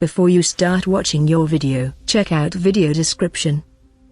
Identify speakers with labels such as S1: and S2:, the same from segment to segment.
S1: Before you start watching your video, check out video description.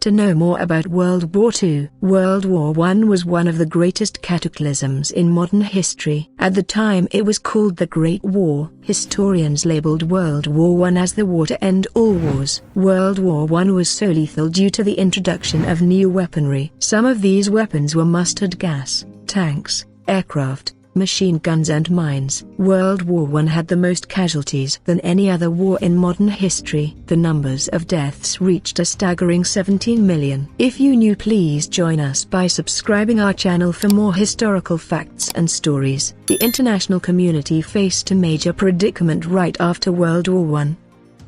S1: To know more about World War II, World War I was one of the greatest cataclysms in modern history. At the time it was called the Great War. Historians labeled World War I as the war to end all wars. World War I was so lethal due to the introduction of new weaponry. Some of these weapons were mustard gas, tanks, aircraft, machine guns and mines. World War I had the most casualties than any other war in modern history. The numbers of deaths reached a staggering 17 million. If you knew, please join us by subscribing our channel for more historical facts and stories. The international community faced a major predicament right after World War I.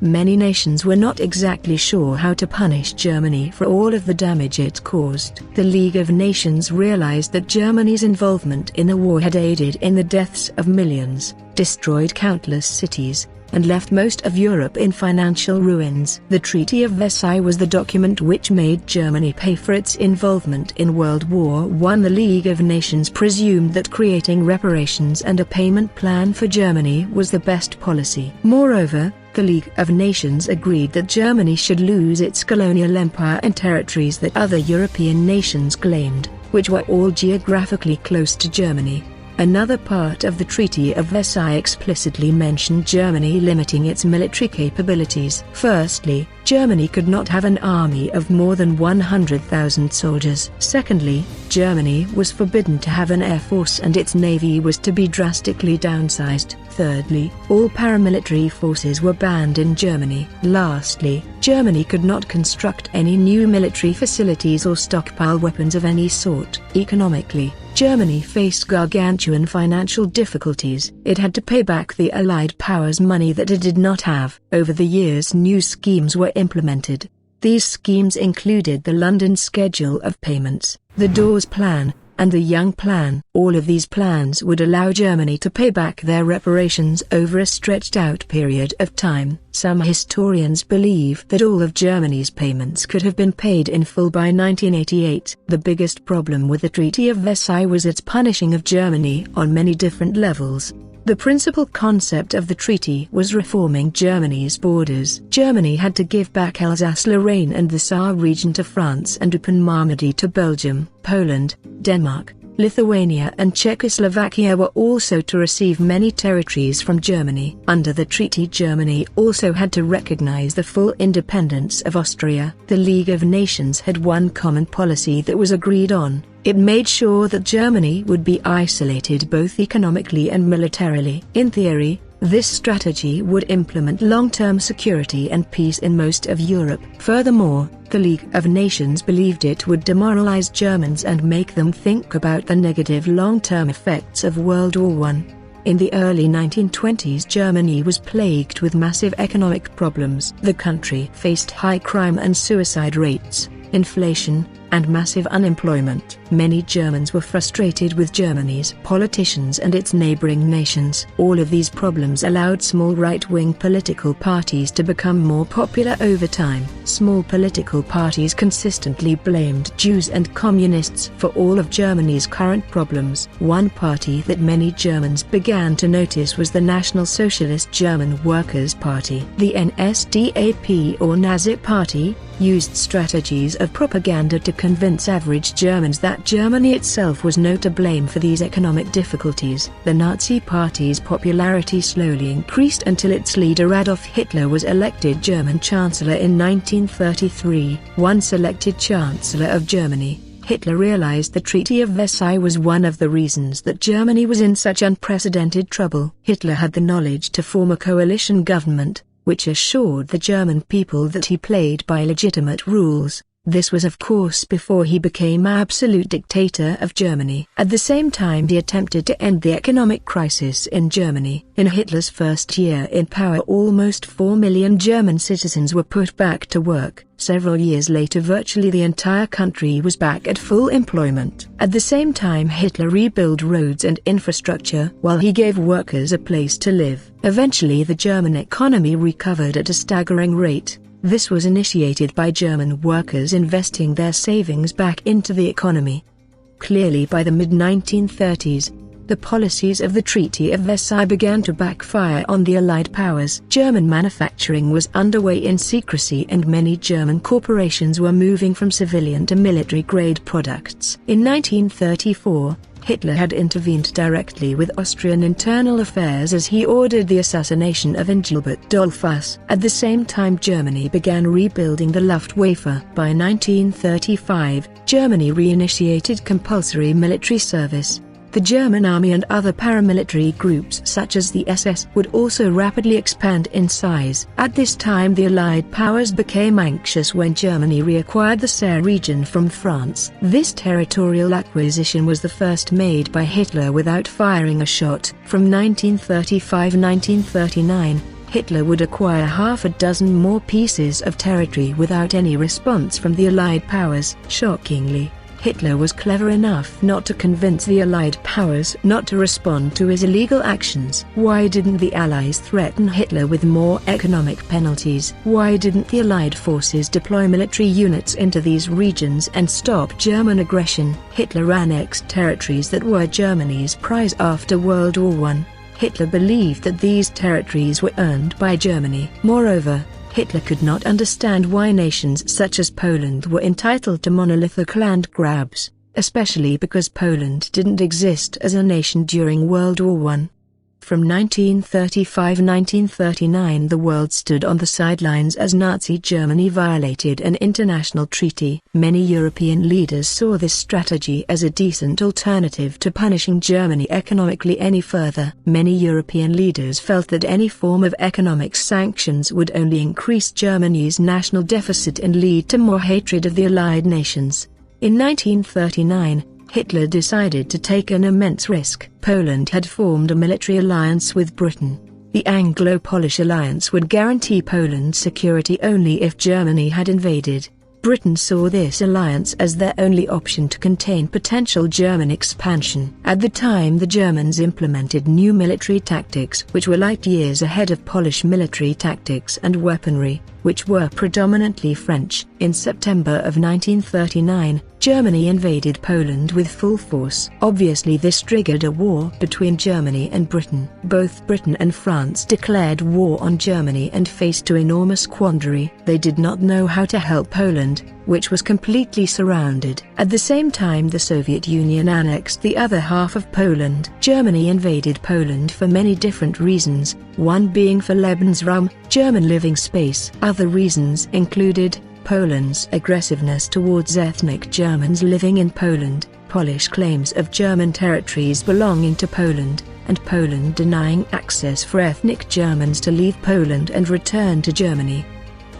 S1: Many nations were not exactly sure how to punish Germany for all of the damage it caused. The League of Nations realized that Germany's involvement in the war had aided in the deaths of millions, destroyed countless cities, and left most of Europe in financial ruins. The Treaty of Versailles was the document which made Germany pay for its involvement in World War I. The League of Nations presumed that creating reparations and a payment plan for Germany was the best policy. Moreover, the League of Nations agreed that Germany should lose its colonial empire and territories that other European nations claimed, which were all geographically close to Germany. Another part of the Treaty of Versailles explicitly mentioned Germany limiting its military capabilities. Firstly, Germany could not have an army of more than 100,000 soldiers. Secondly, Germany was forbidden to have an air force and its navy was to be drastically downsized. Thirdly, all paramilitary forces were banned in Germany. Lastly, Germany could not construct any new military facilities or stockpile weapons of any sort. Economically, Germany faced gargantuan financial difficulties. It had to pay back the Allied powers money that it did not have. Over the years, new schemes were implemented. These schemes included the London Schedule of Payments, the Dawes Plan, and the Young Plan. All of these plans would allow Germany to pay back their reparations over a stretched-out period of time. Some historians believe that all of Germany's payments could have been paid in full by 1988. The biggest problem with the Treaty of Versailles was its punishing of Germany on many different levels. The principal concept of the treaty was reforming Germany's borders. Germany had to give back Alsace-Lorraine and the Saar region to France and open Normandy to Belgium. Poland, Denmark, Lithuania and Czechoslovakia were also to receive many territories from Germany. Under the treaty, Germany also had to recognize the full independence of Austria. The League of Nations had one common policy that was agreed on. It made sure that Germany would be isolated both economically and militarily. In theory, this strategy would implement long-term security and peace in most of Europe. Furthermore, the League of Nations believed it would demoralize Germans and make them think about the negative long-term effects of World War I. In the early 1920s, Germany was plagued with massive economic problems. The country faced high crime and suicide rates, inflation, and massive unemployment. Many Germans were frustrated with Germany's politicians and its neighboring nations. All of these problems allowed small right-wing political parties to become more popular over time. Small political parties consistently blamed Jews and communists for all of Germany's current problems. One party that many Germans began to notice was the National Socialist German Workers' Party. The NSDAP, or Nazi Party, used strategies of propaganda to convince average Germans that Germany itself was no to blame for these economic difficulties. The Nazi Party's popularity slowly increased until its leader Adolf Hitler was elected German Chancellor in 1933. Once elected Chancellor of Germany, Hitler realized the Treaty of Versailles was one of the reasons that Germany was in such unprecedented trouble. Hitler had the knowledge to form a coalition government, which assured the German people that he played by legitimate rules. This was of course before he became absolute dictator of Germany. At the same time, he attempted to end the economic crisis in Germany. In Hitler's first year in power, almost 4 million German citizens were put back to work. Several years later, virtually the entire country was back at full employment. At the same time, Hitler rebuilt roads and infrastructure while he gave workers a place to live. Eventually, the German economy recovered at a staggering rate. This was initiated by German workers investing their savings back into the economy. Clearly, by the mid-1930s, The policies of the Treaty of Versailles began to backfire on the Allied powers. German manufacturing was underway in secrecy, and many German corporations were moving from civilian to military-grade products. In 1934, Hitler had intervened directly with Austrian internal affairs as he ordered the assassination of Engelbert Dollfuss. At the same time, Germany began rebuilding the Luftwaffe. By 1935, Germany reinitiated compulsory military service. The German army and other paramilitary groups such as the SS would also rapidly expand in size. At this time, the Allied powers became anxious when Germany reacquired the Saar region from France. This territorial acquisition was the first made by Hitler without firing a shot. From 1935-1939, Hitler would acquire half a dozen more pieces of territory without any response from the Allied powers. Shockingly, Hitler was clever enough not to convince the Allied powers not to respond to his illegal actions. Why didn't the Allies threaten Hitler with more economic penalties? Why didn't the Allied forces deploy military units into these regions and stop German aggression? Hitler annexed territories that were Germany's prize after World War I. Hitler believed that these territories were earned by Germany. Moreover, Hitler could not understand why nations such as Poland were entitled to monolithic land grabs, especially because Poland didn't exist as a nation during World War I. From 1935-1939, the world stood on the sidelines as Nazi Germany violated an international treaty. Many European leaders saw this strategy as a decent alternative to punishing Germany economically any further. Many European leaders felt that any form of economic sanctions would only increase Germany's national deficit and lead to more hatred of the Allied nations. In 1939, Hitler decided to take an immense risk. Poland had formed a military alliance with Britain. The Anglo-Polish alliance would guarantee Poland's security only if Germany had invaded. Britain saw this alliance as their only option to contain potential German expansion. At the time, the Germans implemented new military tactics which were light years ahead of Polish military tactics and weaponry, which were predominantly French. In September of 1939, Germany invaded Poland with full force. Obviously, this triggered a war between Germany and Britain. Both Britain and France declared war on Germany and faced an enormous quandary. They did not know how to help Poland, which was completely surrounded. At the same time, the Soviet Union annexed the other half of Poland. Germany invaded Poland for many different reasons, one being for Lebensraum, German living space. Other reasons included Poland's aggressiveness towards ethnic Germans living in Poland, Polish claims of German territories belonging to Poland, and Poland denying access for ethnic Germans to leave Poland and return to Germany.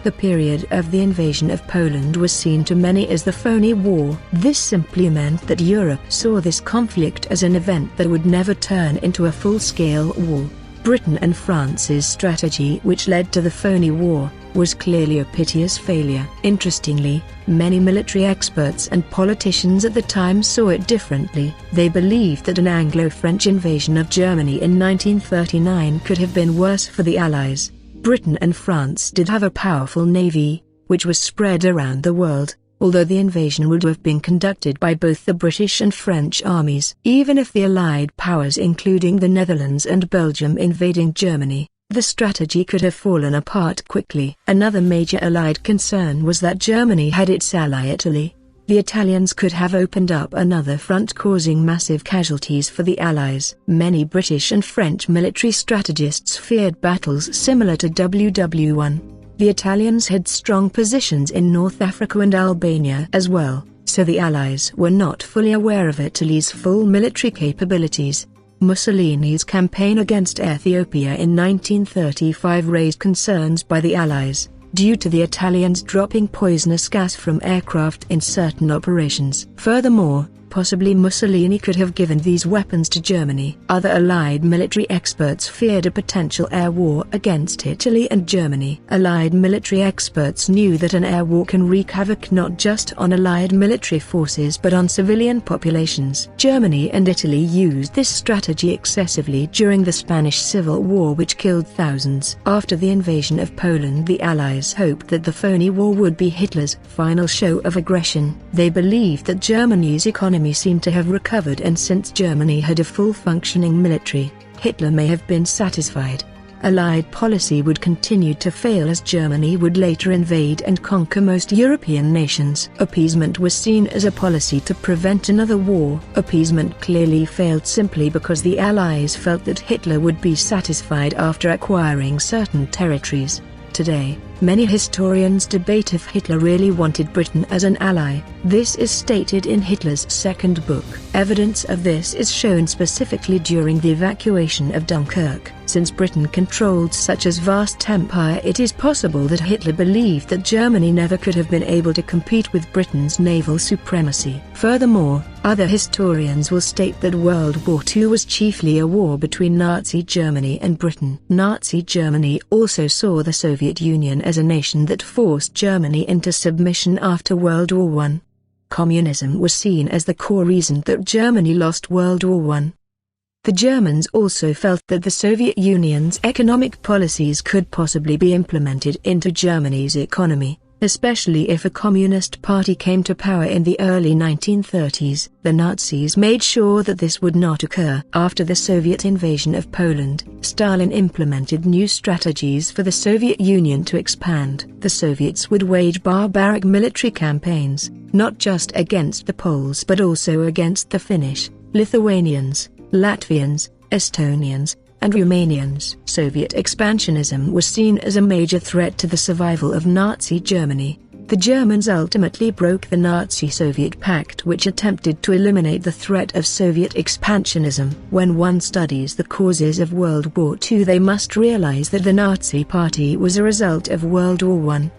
S1: The period of the invasion of Poland was seen to many as the phony war. This simply meant that Europe saw this conflict as an event that would never turn into a full-scale war. Britain and France's strategy, which led to the phony war, was clearly a piteous failure. Interestingly, many military experts and politicians at the time saw it differently. They believed that an Anglo-French invasion of Germany in 1939 could have been worse for the Allies. Britain and France did have a powerful navy, which was spread around the world, although the invasion would have been conducted by both the British and French armies. Even if the Allied powers including the Netherlands and Belgium invading Germany, the strategy could have fallen apart quickly. Another major Allied concern was that Germany had its ally Italy. The Italians could have opened up another front, causing massive casualties for the Allies. Many British and French military strategists feared battles similar to WW1. The Italians had strong positions in North Africa and Albania as well, so the Allies were not fully aware of Italy's full military capabilities. Mussolini's campaign against Ethiopia in 1935 raised concerns by the Allies, due to the Italians dropping poisonous gas from aircraft in certain operations. Furthermore, possibly Mussolini could have given these weapons to Germany. Other Allied military experts feared a potential air war against Italy and Germany. Allied military experts knew that an air war can wreak havoc not just on Allied military forces but on civilian populations. Germany and Italy used this strategy excessively during the Spanish Civil War, which killed thousands. After the invasion of Poland, the Allies hoped that the phony war would be Hitler's final show of aggression. They believed that Germany's economy enemy seemed to have recovered, and since Germany had a full-functioning military, Hitler may have been satisfied. Allied policy would continue to fail as Germany would later invade and conquer most European nations. Appeasement was seen as a policy to prevent another war. Appeasement clearly failed simply because the Allies felt that Hitler would be satisfied after acquiring certain territories. Today, many historians debate if Hitler really wanted Britain as an ally. This is stated in Hitler's second book. Evidence of this is shown specifically during the evacuation of Dunkirk. Since Britain controlled such a vast empire, it is possible that Hitler believed that Germany never could have been able to compete with Britain's naval supremacy. Furthermore, other historians will state that World War II was chiefly a war between Nazi Germany and Britain. Nazi Germany also saw the Soviet Union as a nation that forced Germany into submission after World War I. Communism was seen as the core reason that Germany lost World War I. The Germans also felt that the Soviet Union's economic policies could possibly be implemented into Germany's economy, especially if a communist party came to power in the early 1930s. The Nazis made sure that this would not occur. After the Soviet invasion of Poland, Stalin implemented new strategies for the Soviet Union to expand. The Soviets would wage barbaric military campaigns, not just against the Poles but also against the Finnish, Lithuanians, Latvians, Estonians, and Romanians. Soviet expansionism was seen as a major threat to the survival of Nazi Germany. The Germans ultimately broke the Nazi-Soviet pact, which attempted to eliminate the threat of Soviet expansionism. When one studies the causes of World War II, they must realize that the Nazi Party was a result of World War I.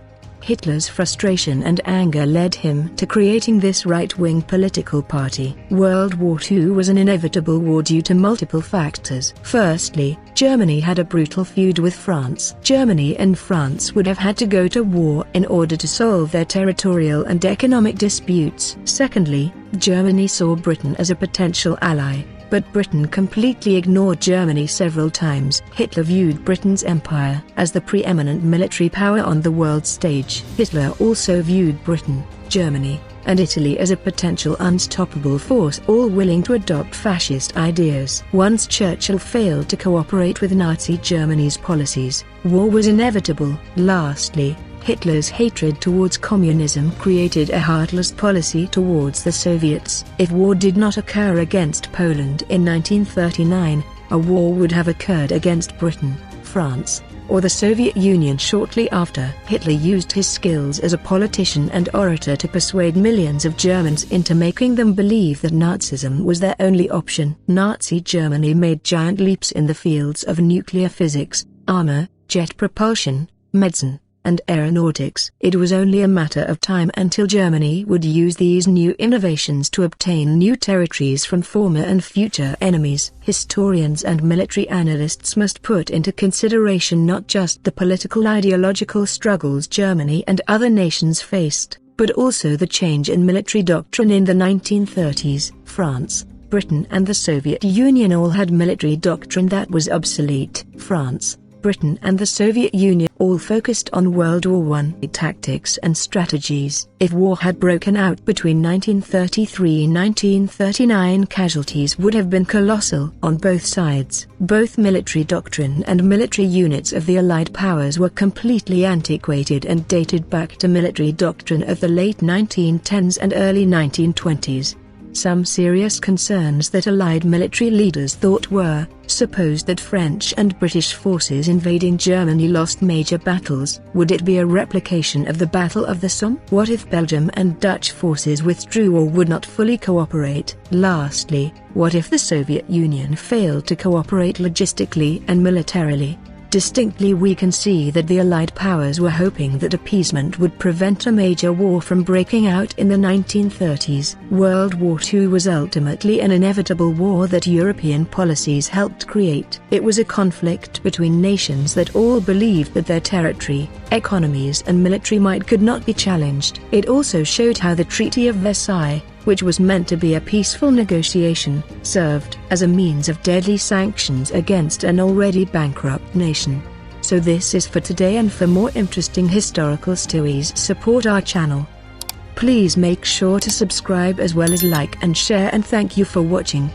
S1: Hitler's frustration and anger led him to creating this right-wing political party. World War II was an inevitable war due to multiple factors. Firstly, Germany had a brutal feud with France. Germany and France would have had to go to war in order to solve their territorial and economic disputes. Secondly, Germany saw Britain as a potential ally, but Britain completely ignored Germany several times. Hitler viewed Britain's empire as the preeminent military power on the world stage. Hitler also viewed Britain, Germany, and Italy as a potential unstoppable force, all willing to adopt fascist ideas. Once Churchill failed to cooperate with Nazi Germany's policies, war was inevitable. Lastly, Hitler's hatred towards communism created a heartless policy towards the Soviets. If war did not occur against Poland in 1939, a war would have occurred against Britain, France, or the Soviet Union shortly after. Hitler used his skills as a politician and orator to persuade millions of Germans into making them believe that Nazism was their only option. Nazi Germany made giant leaps in the fields of nuclear physics, armor, jet propulsion, medicine, and aeronautics. It was only a matter of time until Germany would use these new innovations to obtain new territories from former and future enemies. Historians and military analysts must put into consideration not just the political ideological struggles Germany and other nations faced, but also the change in military doctrine in the 1930s. France, Britain and the Soviet Union all had military doctrine that was obsolete. France, Britain and the Soviet Union all focused on World War I tactics and strategies. If war had broken out between 1933 and 1939, casualties would have been colossal on both sides. Both military doctrine and military units of the Allied powers were completely antiquated and dated back to military doctrine of the late 1910s and early 1920s. Some serious concerns that Allied military leaders thought were, supposed that French and British forces invading Germany lost major battles. Would it be a replication of the Battle of the Somme? What if Belgium and Dutch forces withdrew or would not fully cooperate? Lastly, what if the Soviet Union failed to cooperate logistically and militarily? Distinctly, we can see that the Allied powers were hoping that appeasement would prevent a major war from breaking out in the 1930s. World War II was ultimately an inevitable war that European policies helped create. It was a conflict between nations that all believed that their territory, economies and military might could not be challenged. It also showed how the Treaty of Versailles, which was meant to be a peaceful negotiation, served as a means of deadly sanctions against an already bankrupt nation. So this is for today, and for more interesting historical stories, support our channel. Please make sure to subscribe as well as like and share, and thank you for watching.